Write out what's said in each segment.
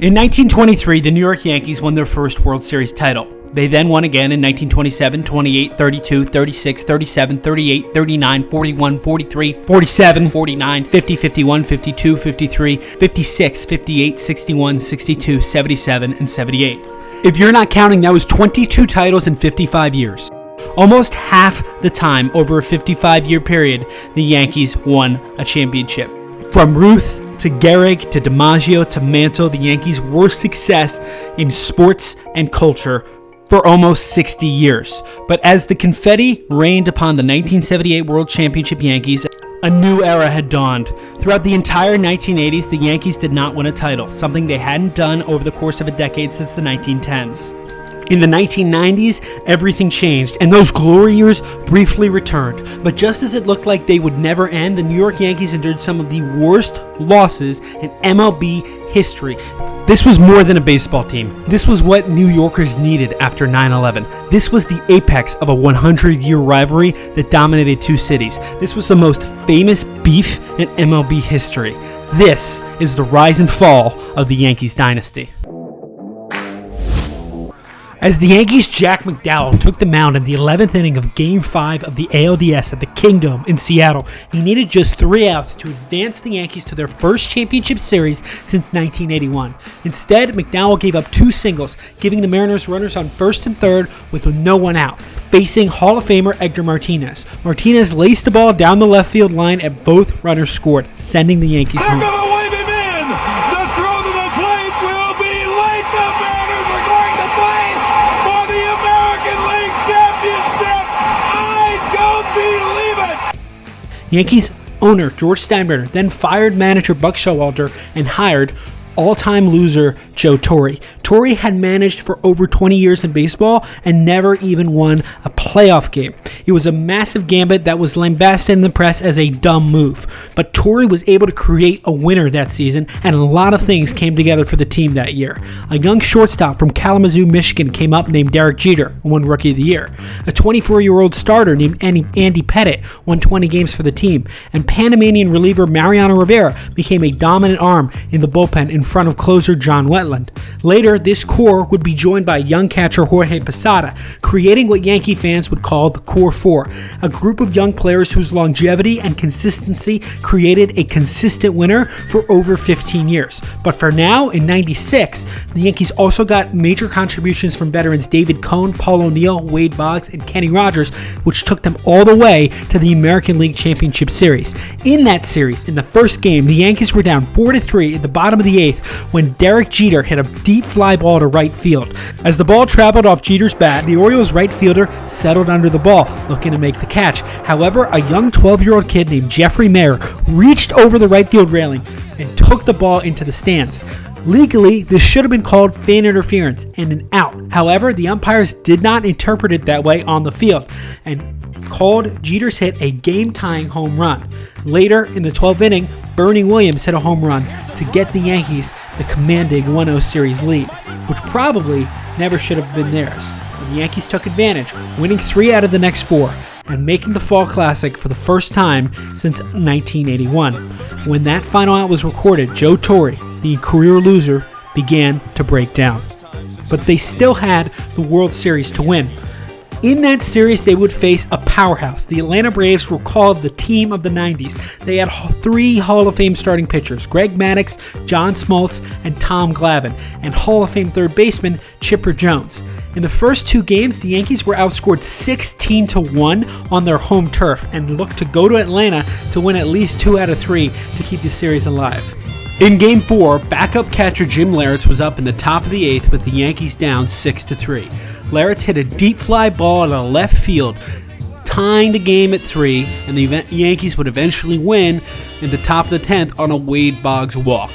In 1923, the New York Yankees won their first World Series title. They then won again in 1927, 28, 32, 36, 37, 38, 39, 41, 43, 47, 49, 50, 51, 52, 53, 56, 58, 61, 62, 77, and 78. If you're not counting, that was 22 titles in 55 years. Almost half the time over a 55-year period, the Yankees won a championship. From Ruth to Gehrig to DiMaggio to Mantle, the Yankees were success in sports and culture for almost 60 years. But as the confetti rained upon the 1978 World Championship Yankees, a new era had dawned. Throughout the entire 1980s, the Yankees did not win a title, something they hadn't done over the course of a decade since the 1910s. In the 1990s, everything changed, and those glory years briefly returned. But just as it looked like they would never end, the New York Yankees endured some of the worst losses in MLB history. This was more than a baseball team. This was what New Yorkers needed after 9/11. This was the apex of a 100-year rivalry that dominated two cities. This was the most famous beef in MLB history. This is the rise and fall of the Yankees dynasty. As the Yankees' Jack McDowell took the mound in the 11th inning of Game 5 of the ALDS at the Kingdome in Seattle, he needed just 3 outs to advance the Yankees to their first championship series since 1981. Instead, McDowell gave up 2 singles, giving the Mariners runners on first and third with no one out, facing Hall of Famer Edgar Martinez. Martinez laced the ball down the left field line and both runners scored, sending the Yankees home. Yankees owner George Steinbrenner then fired manager Buck Showalter and hired all-time loser Joe Torre. Torre had managed for over 20 years in baseball and never even won a playoff game. It was a massive gambit that was lambasted in the press as a dumb move. But Torre was able to create a winner that season, and a lot of things came together for the team that year. A young shortstop from Kalamazoo, Michigan came up named Derek Jeter and won Rookie of the Year. A 24-year-old starter named Andy Pettitte won 20 games for the team. And Panamanian reliever Mariano Rivera became a dominant arm in the bullpen in front of closer John Wetland. Later, this core would be joined by young catcher Jorge Posada, creating what Yankee fans would call the Core Four, a group of young players whose longevity and consistency created a consistent winner for over 15 years. But for now, in '96, the Yankees also got major contributions from veterans David Cone, Paul O'Neill, Wade Boggs, and Kenny Rogers, which took them all the way to the American League Championship Series. In that series, in the first game, the Yankees were down 4-3 at the bottom of the 8th when Derek Jeter hit a deep fly ball to right field. As the ball traveled off Jeter's bat, the Orioles right fielder settled under the ball, looking to make the catch. However, a young 12-year-old kid named Jeffrey Mayer reached over the right field railing and took the ball into the stands. Legally, this should have been called fan interference and an out. However, the umpires did not interpret it that way on the field and called Jeter's hit a game-tying home run. Later in the 12th inning, Bernie Williams hit a home run to get the Yankees the commanding 1-0 series lead, which probably never should have been theirs. But the Yankees took advantage, winning 3 out of the next 4 and making the Fall Classic for the first time since 1981. When that final out was recorded, Joe Torre, the career loser, began to break down. But they still had the World Series to win. In that series, they would face a powerhouse. The Atlanta Braves were called the team of the 90s. They had 3 Hall of Fame starting pitchers, Greg Maddux, John Smoltz, and Tom Glavine, and Hall of Fame third baseman Chipper Jones. In the first 2 games, the Yankees were outscored 16-1 on their home turf and looked to go to Atlanta to win at least 2 out of 3 to keep the series alive. In Game 4, backup catcher Jim Leyritz was up in the top of the 8th with the Yankees down 6-3. Leyritz hit a deep fly ball in left field, tying the game at 3, and the Yankees would eventually win in the top of the 10th on a Wade Boggs walk.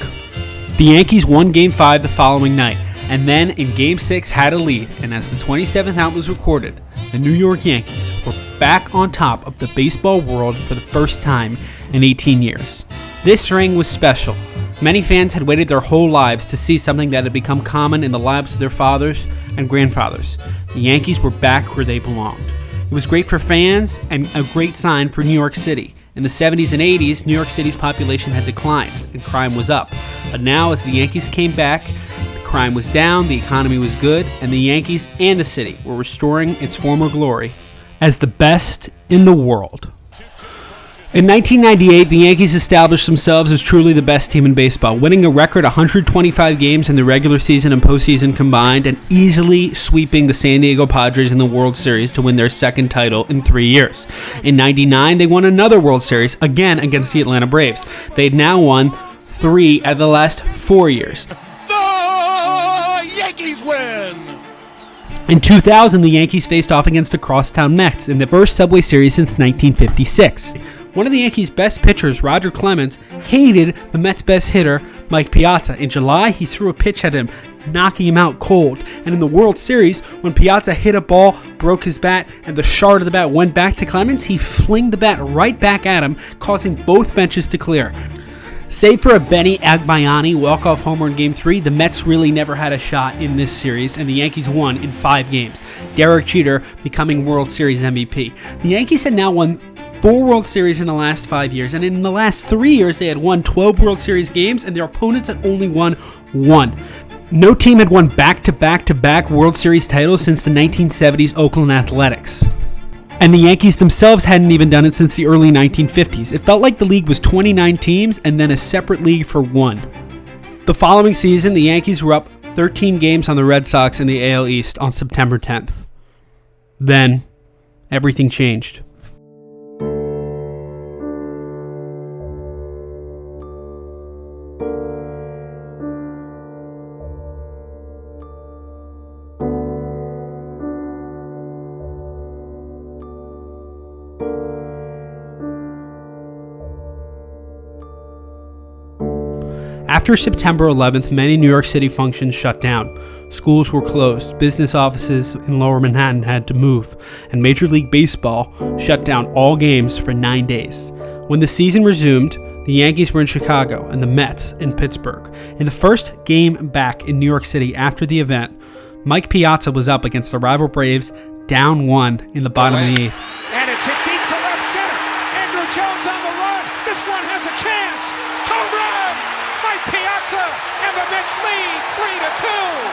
The Yankees won Game 5 the following night, and then in Game 6 had a lead, and as the 27th out was recorded, the New York Yankees were back on top of the baseball world for the first time in 18 years. This ring was special. Many fans had waited their whole lives to see something that had become common in the lives of their fathers and grandfathers. The Yankees were back where they belonged. It was great for fans and a great sign for New York City. In the 70s and 80s, New York City's population had declined and crime was up. But now, as the Yankees came back, the crime was down, the economy was good, and the Yankees and the city were restoring its former glory as the best in the world. In 1998, the Yankees established themselves as truly the best team in baseball, winning a record 125 games in the regular season and postseason combined, and easily sweeping the San Diego Padres in the World Series to win their second title in 3 years. In 99, they won another World Series, again against the Atlanta Braves. They had now won 3 out of the last 4 years. The Yankees win! In 2000, the Yankees faced off against the Crosstown Mets in the first Subway Series since 1956. One of the Yankees' best pitchers, Roger Clemens, hated the Mets' best hitter, Mike Piazza. In July, he threw a pitch at him, knocking him out cold. And in the World Series, when Piazza hit a ball, broke his bat, and the shard of the bat went back to Clemens, he flinged the bat right back at him, causing both benches to clear. Save for a Benny Agbayani walk-off homer in Game 3, the Mets really never had a shot in this series, and the Yankees won in 5 games. Derek Jeter becoming World Series MVP. The Yankees had now won 4 World Series in the last 5 years, and in the last 3 years, they had won 12 World Series games, and their opponents had only won 1. No team had won back-to-back-to-back World Series titles since the 1970s Oakland Athletics. And the Yankees themselves hadn't even done it since the early 1950s. It felt like the league was 29 teams and then a separate league for one. The following season, the Yankees were up 13 games on the Red Sox in the AL East on September 10th. Then, everything changed. After September 11th, many New York City functions shut down. Schools were closed, business offices in Lower Manhattan had to move, and Major League Baseball shut down all games for 9 days. When the season resumed, the Yankees were in Chicago and the Mets in Pittsburgh. In the first game back in New York City after the event, Mike Piazza was up against the rival Braves, down 1 in the bottom of the 8th. And it's hit deep to left center. Andrew Jones on the run. This one has a chance. Home run! Mike Piazza, and the Mets lead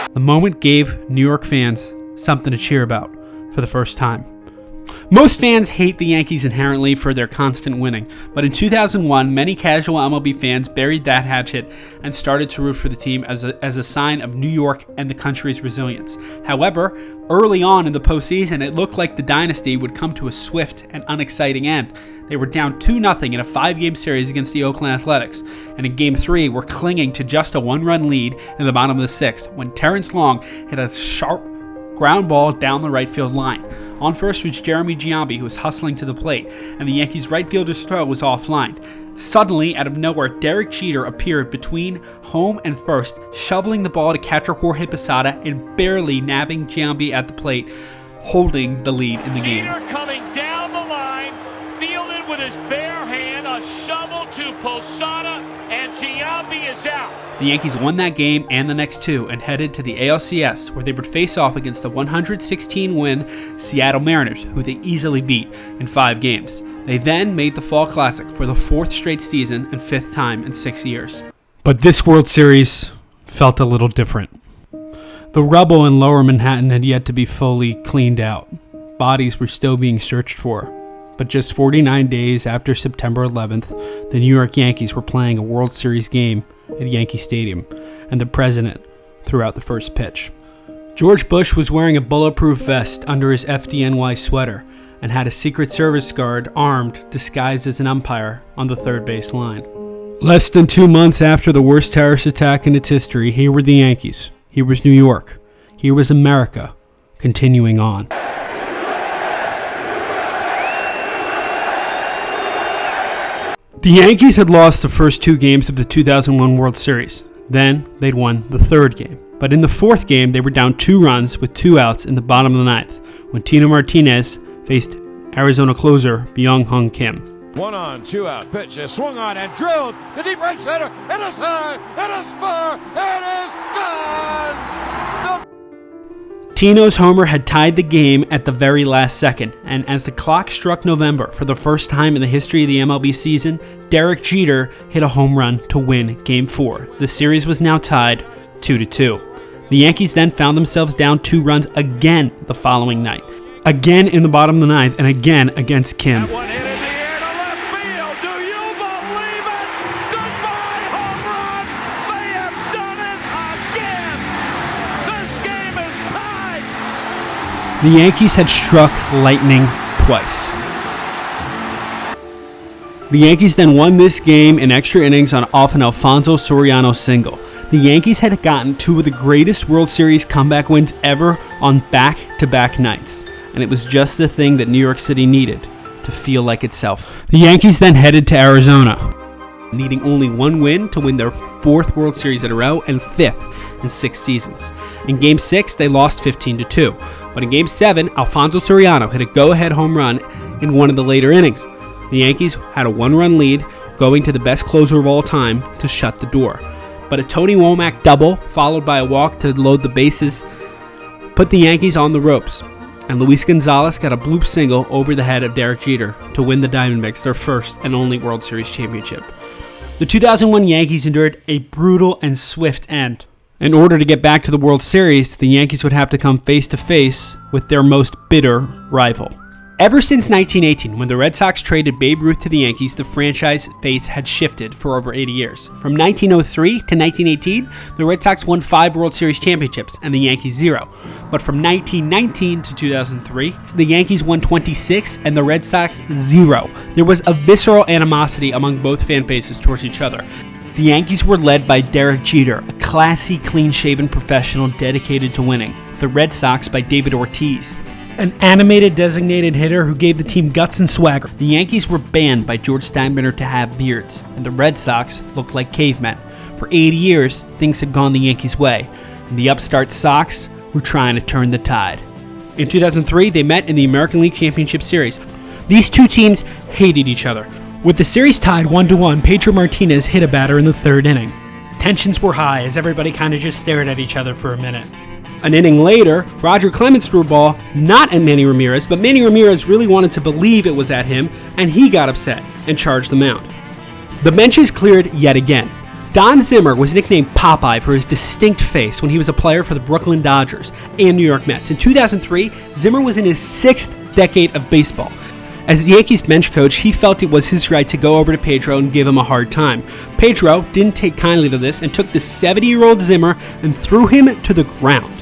3-2. The moment gave New York fans something to cheer about for the first time. Most fans hate the Yankees inherently for their constant winning, but in 2001, many casual MLB fans buried that hatchet and started to root for the team as a sign of New York and the country's resilience. However, early on in the postseason, it looked like the Dynasty would come to a swift and unexciting end. They were down 2-0 in a 5-game series against the Oakland Athletics, and in Game 3 were clinging to just a 1-run lead in the bottom of the 6th when Terrence Long hit a sharp ground ball down the right field line. On first was Jeremy Giambi, who was hustling to the plate, and the Yankees' right fielder's throw was offline. Suddenly, out of nowhere, Derek Jeter appeared between home and first, shoveling the ball to catcher Jorge Posada and barely nabbing Giambi at the plate, holding the lead in the game. Jeter coming down the line, fielded with his bare hand, a shovel to Posada, and Giambi is out. The Yankees won that game and the next 2 and headed to the ALCS, where they would face off against the 116-win Seattle Mariners, who they easily beat in 5 games. They then made the Fall Classic for the 4th straight season and 5th time in 6 years. But this World Series felt a little different. The rubble in Lower Manhattan had yet to be fully cleaned out. Bodies were still being searched for. But just 49 days after September 11th, the New York Yankees were playing a World Series game at Yankee Stadium, and the president threw out the first pitch. George Bush was wearing a bulletproof vest under his FDNY sweater and had a Secret Service guard armed, disguised as an umpire, on the third base line. Less than 2 months after the worst terrorist attack in its history, here were the Yankees. Here was New York. Here was America, continuing on. The Yankees had lost the first 2 games of the 2001 World Series. Then they'd won the 3rd game. But in the 4th game, they were down 2 runs with 2 outs in the bottom of the 9th when Tino Martinez faced Arizona closer Byung-Hyun Kim. 1 on, 2 out. Pitch is swung on and drilled to deep right center. It is high. It is far. It is gone. Tino's homer had tied the game at the very last second, and as the clock struck November for the first time in the history of the MLB season, Derek Jeter hit a home run to win Game 4. The series was now tied 2-2. The Yankees then found themselves down 2 runs again the following night. Again in the bottom of the ninth, and again against Kim. That one hit in the air to left field. Do you believe it? Goodbye, home run. They have done it again. This game is tied. The Yankees had struck lightning twice. The Yankees then won this game in extra innings off an Alfonso Soriano single. The Yankees had gotten 2 of the greatest World Series comeback wins ever on back-to-back nights, and it was just the thing that New York City needed to feel like itself. The Yankees then headed to Arizona, needing only 1 win to win their 4th World Series in a row and 5th in 6 seasons. In Game 6, they lost 15-2, but in Game 7, Alfonso Soriano hit a go-ahead home run in one of the later innings. The Yankees had a 1-run lead, going to the best closer of all time to shut the door. But a Tony Womack double, followed by a walk to load the bases, put the Yankees on the ropes, and Luis Gonzalez got a bloop single over the head of Derek Jeter to win the Diamondbacks their first and only World Series championship. The 2001 Yankees endured a brutal and swift end. In order to get back to the World Series, the Yankees would have to come face-to-face with their most bitter rival. Ever since 1918, when the Red Sox traded Babe Ruth to the Yankees, the franchise fates had shifted for over 80 years. From 1903 to 1918, the Red Sox won 5 World Series championships and the Yankees 0. But from 1919 to 2003, the Yankees won 26 and the Red Sox 0. There was a visceral animosity among both fan bases towards each other. The Yankees were led by Derek Jeter, a classy, clean-shaven professional dedicated to winning. The Red Sox by David Ortiz, an animated designated hitter who gave the team guts and swagger. The Yankees were banned by George Steinbrenner to have beards, and the Red Sox looked like cavemen. For 80 years, things had gone the Yankees' way, and the upstart Sox were trying to turn the tide. In 2003, they met in the American League Championship Series. These 2 teams hated each other. With the series tied 1-1, Pedro Martinez hit a batter in the 3rd inning. Tensions were high as everybody kind of just stared at each other for a minute. An inning later, Roger Clemens threw a ball not at Manny Ramirez, but Manny Ramirez really wanted to believe it was at him, and he got upset and charged the mound. The benches cleared yet again. Don Zimmer was nicknamed Popeye for his distinct face when he was a player for the Brooklyn Dodgers and New York Mets. In 2003, Zimmer was in his 6th decade of baseball. As the Yankees bench coach, he felt it was his right to go over to Pedro and give him a hard time. Pedro didn't take kindly to this and took the 70-year-old Zimmer and threw him to the ground.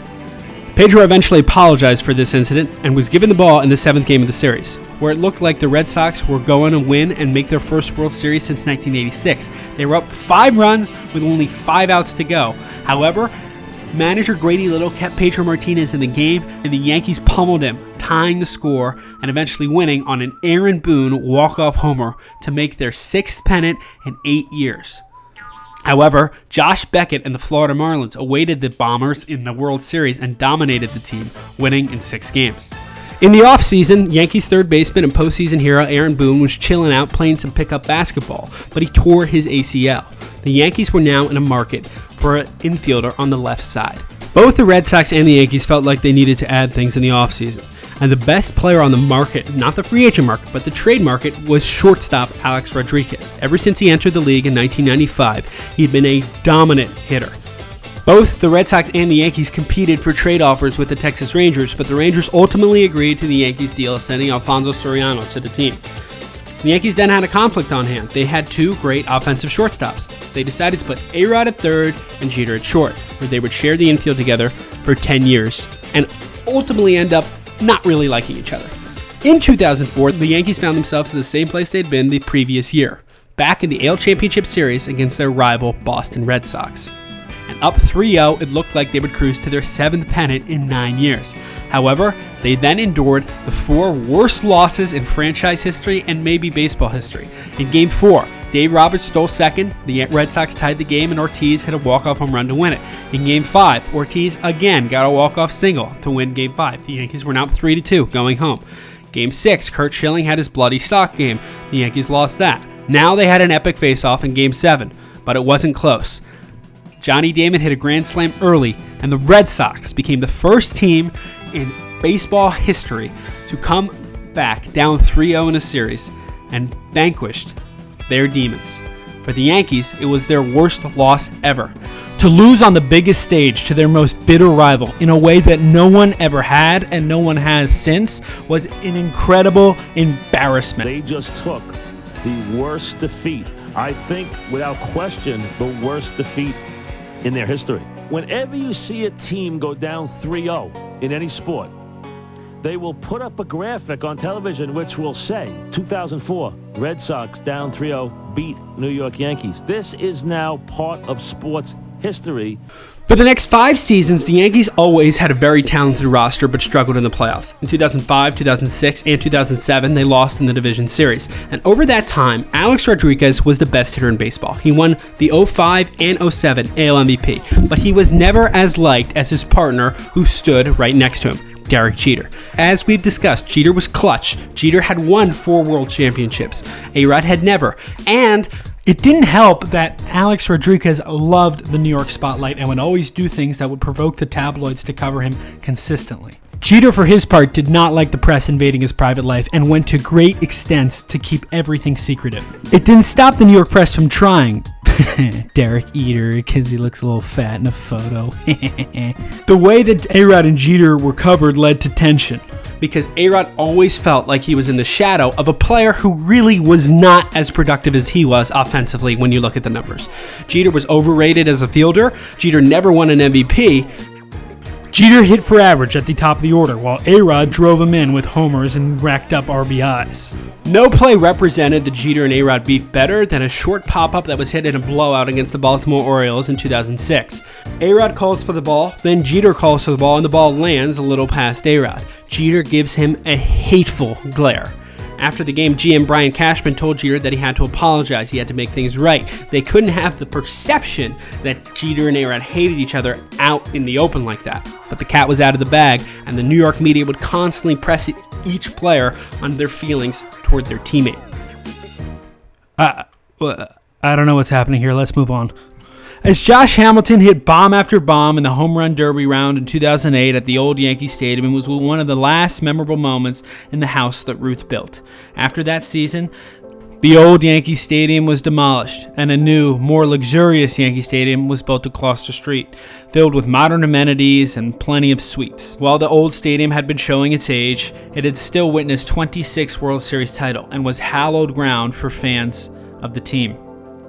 Pedro eventually apologized for this incident and was given the ball in the 7th game of the series, where it looked like the Red Sox were going to win and make their first World Series since 1986. They were up 5 runs with only 5 outs to go. However, manager Grady Little kept Pedro Martinez in the game, and the Yankees pummeled him, tying the score and eventually winning on an Aaron Boone walk-off homer to make their 6th pennant in 8 years. However, Josh Beckett and the Florida Marlins awaited the Bombers in the World Series and dominated the team, winning in 6 games. In the offseason, Yankees third baseman and postseason hero Aaron Boone was chilling out playing some pickup basketball, but he tore his ACL. The Yankees were now in a market for an infielder on the left side. Both the Red Sox and the Yankees felt like they needed to add things in the offseason. And the best player on the market, not the free agent market, but the trade market, was shortstop Alex Rodriguez. Ever since he entered the league in 1995, he'd been a dominant hitter. Both the Red Sox and the Yankees competed for trade offers with the Texas Rangers, but the Rangers ultimately agreed to the Yankees deal, sending Alfonso Soriano to the team. The Yankees then had a conflict on hand. They had 2 great offensive shortstops. They decided to put A-Rod at third and Jeter at short, where they would share the infield together for 10 years and ultimately end up not really liking each other. In 2004, the Yankees found themselves in the same place they'd been the previous year, back in the AL Championship Series against their rival Boston Red Sox. And up 3-0, it looked like they would cruise to their 7th pennant in 9 years. However, they then endured the 4 worst losses in franchise history and maybe baseball history. In Game 4, Dave Roberts stole second, the Red Sox tied the game, and Ortiz hit a walk-off home run to win it. In Game 5, Ortiz again got a walk-off single to win Game 5. The Yankees were now 3-2 going home. Game 6, Curt Schilling had his bloody sock game. The Yankees lost that. Now they had an epic face-off in Game 7, but it wasn't close. Johnny Damon hit a grand slam early, and the Red Sox became the first team in baseball history to come back down 3-0 in a series and vanquished their demons. For the Yankees, it was their worst loss ever. To lose on the biggest stage to their most bitter rival in a way that no one ever had and no one has since was an incredible embarrassment. They just took the worst defeat, I think without question, the worst defeat in their history. Whenever you see a team go down 3-0 in any sport, they will put up a graphic on television which will say 2004 Red Sox down 3-0 beat New York Yankees. This is now part of sports history. For the next 5 seasons, the Yankees always had a very talented roster but struggled in the playoffs. In 2005, 2006, and 2007, they lost in the division series. And over that time, Alex Rodriguez was the best hitter in baseball. He won the 05 and 07 AL MVP, but he was never as liked as his partner who stood right next to him, Derek Jeter. As we've discussed, Jeter was clutch. Jeter had won 4 world championships. A-Rod had never. And it didn't help that Alex Rodriguez loved the New York spotlight and would always do things that would provoke the tabloids to cover him consistently. Jeter, for his part, did not like the press invading his private life and went to great extents to keep everything secretive. It didn't stop the New York press from trying. Derek Eater, because he looks a little fat in a photo. The way that A-Rod and Jeter were covered led to tension, because A-Rod always felt like he was in the shadow of a player who really was not as productive as he was offensively when you look at the numbers. Jeter was overrated as a fielder. Jeter never won an MVP. Jeter hit for average at the top of the order, while A-Rod drove him in with homers and racked up RBIs. No play represented the Jeter and A-Rod beef better than a short pop-up that was hit in a blowout against the Baltimore Orioles in 2006. A-Rod calls for the ball, then Jeter calls for the ball, and the ball lands a little past A-Rod. Jeter gives him a hateful glare. After the game, GM Brian Cashman told Jeter that he had to apologize. He had to make things right. They couldn't have the perception that Jeter and A-Rod hated each other out in the open like that. But the cat was out of the bag, and the New York media would constantly press each player on their feelings toward their teammate. I don't know what's happening here. Let's move on. As Josh Hamilton hit bomb after bomb in the home run derby round in 2008 at the old Yankee Stadium, it was one of the last memorable moments in the house that Ruth built. After that season, the old Yankee Stadium was demolished, and a new, more luxurious Yankee Stadium was built across the street, filled with modern amenities and plenty of suites. While the old stadium had been showing its age, it had still witnessed 26 World Series titles and was hallowed ground for fans of the team.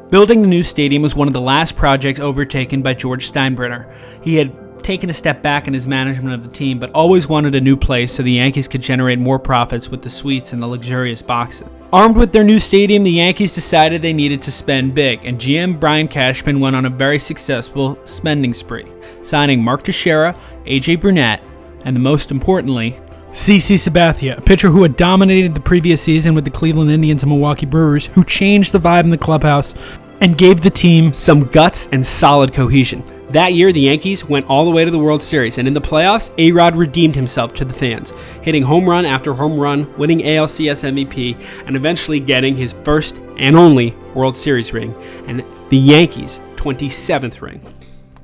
Building the new stadium was one of the last projects overtaken by George Steinbrenner. He had taken a step back in his management of the team, but always wanted a new place so the Yankees could generate more profits with the suites and the luxurious boxes. Armed with their new stadium, the Yankees decided they needed to spend big, and GM Brian Cashman went on a very successful spending spree, signing Mark Teixeira, AJ Burnett, and most importantly, CC Sabathia, a pitcher who had dominated the previous season with the Cleveland Indians and Milwaukee Brewers, who changed the vibe in the clubhouse and gave the team some guts and solid cohesion. That year, the Yankees went all the way to the World Series, and in the playoffs, A-Rod redeemed himself to the fans, hitting home run after home run, winning ALCS MVP, and eventually getting his first and only World Series ring, and the Yankees' 27th ring.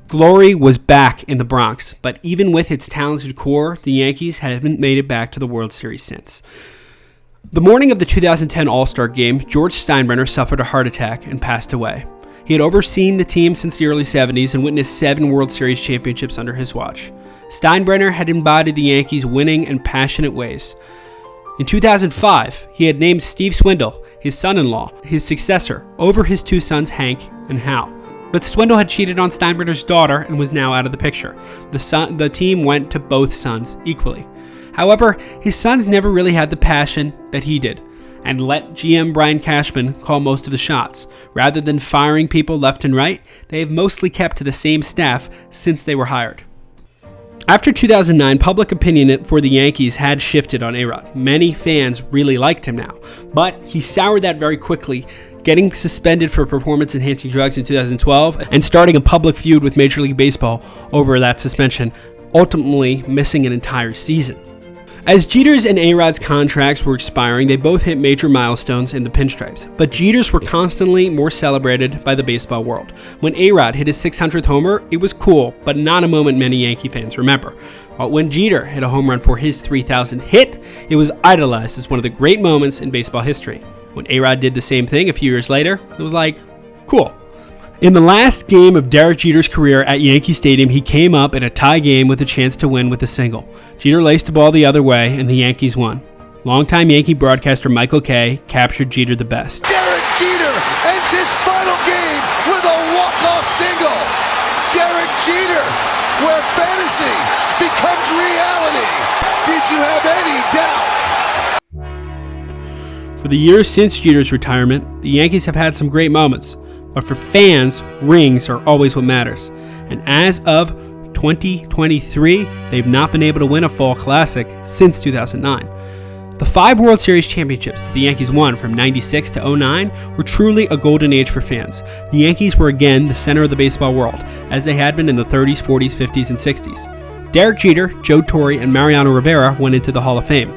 Glory was back in the Bronx, but even with its talented core, the Yankees haven't made it back to the World Series since. The morning of the 2010 All-Star Game, George Steinbrenner suffered a heart attack and passed away. He had overseen the team since the early 70s and witnessed 7 World Series championships under his watch. Steinbrenner had embodied the Yankees' winning and passionate ways. In 2005, he had named Steve Swindle, his son-in-law, his successor, over his 2 sons Hank and Hal. But Swindle had cheated on Steinbrenner's daughter and was now out of the picture. The team went to both sons equally. However, his sons never really had the passion that he did, and let GM Brian Cashman call most of the shots. Rather than firing people left and right, they have mostly kept to the same staff since they were hired. After 2009, public opinion for the Yankees had shifted on A-Rod. Many fans really liked him now, but he soured that very quickly, getting suspended for performance-enhancing drugs in 2012 and starting a public feud with Major League Baseball over that suspension, ultimately missing an entire season. As Jeter's and A-Rod's contracts were expiring, they both hit major milestones in the pinstripes, but Jeter's were constantly more celebrated by the baseball world. When A-Rod hit his 600th homer, it was cool, but not a moment many Yankee fans remember. While when Jeter hit a home run for his 3,000th hit, it was idolized as one of the great moments in baseball history. When A-Rod did the same thing a few years later, it was like, cool. In the last game of Derek Jeter's career at Yankee Stadium, he came up in a tie game with a chance to win with a single. Jeter laced the ball the other way, and the Yankees won. Longtime Yankee broadcaster Michael Kay captured Jeter the best. Derek Jeter ends his final game with a walk-off single. Derek Jeter, where fantasy becomes reality. Did you have any doubt? For the years since Jeter's retirement, the Yankees have had some great moments. But for fans, rings are always what matters. And as of 2023, they've not been able to win a fall classic since 2009. The 5 World Series championships the Yankees won from 96 to 09 were truly a golden age for fans. The Yankees were again the center of the baseball world, as they had been in the 30s, 40s, 50s, and 60s. Derek Jeter, Joe Torre, and Mariano Rivera went into the Hall of Fame.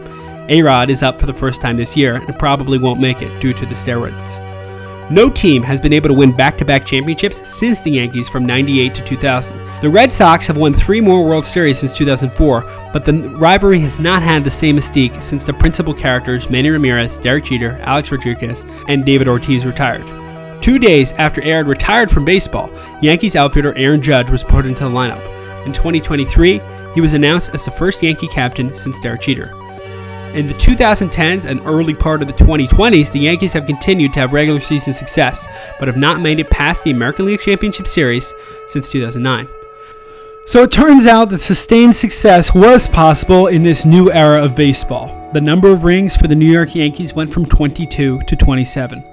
A-Rod is up for the first time this year and probably won't make it due to the steroids. No team has been able to win back-to-back championships since the Yankees from 98 to 2000. The Red Sox have won 3 more World Series since 2004, but the rivalry has not had the same mystique since the principal characters Manny Ramirez, Derek Jeter, Alex Rodriguez, and David Ortiz retired. 2 days after A-Rod retired from baseball, Yankees outfielder Aaron Judge was put into the lineup. In 2023, he was announced as the first Yankee captain since Derek Jeter. In the 2010s and early part of the 2020s, the Yankees have continued to have regular season success, but have not made it past the American League Championship Series since 2009. So it turns out that sustained success was possible in this new era of baseball. The number of rings for the New York Yankees went from 22 to 27.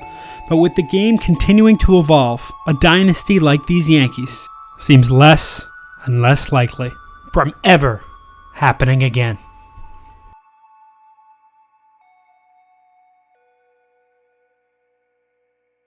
But with the game continuing to evolve, a dynasty like these Yankees seems less and less likely from ever happening again.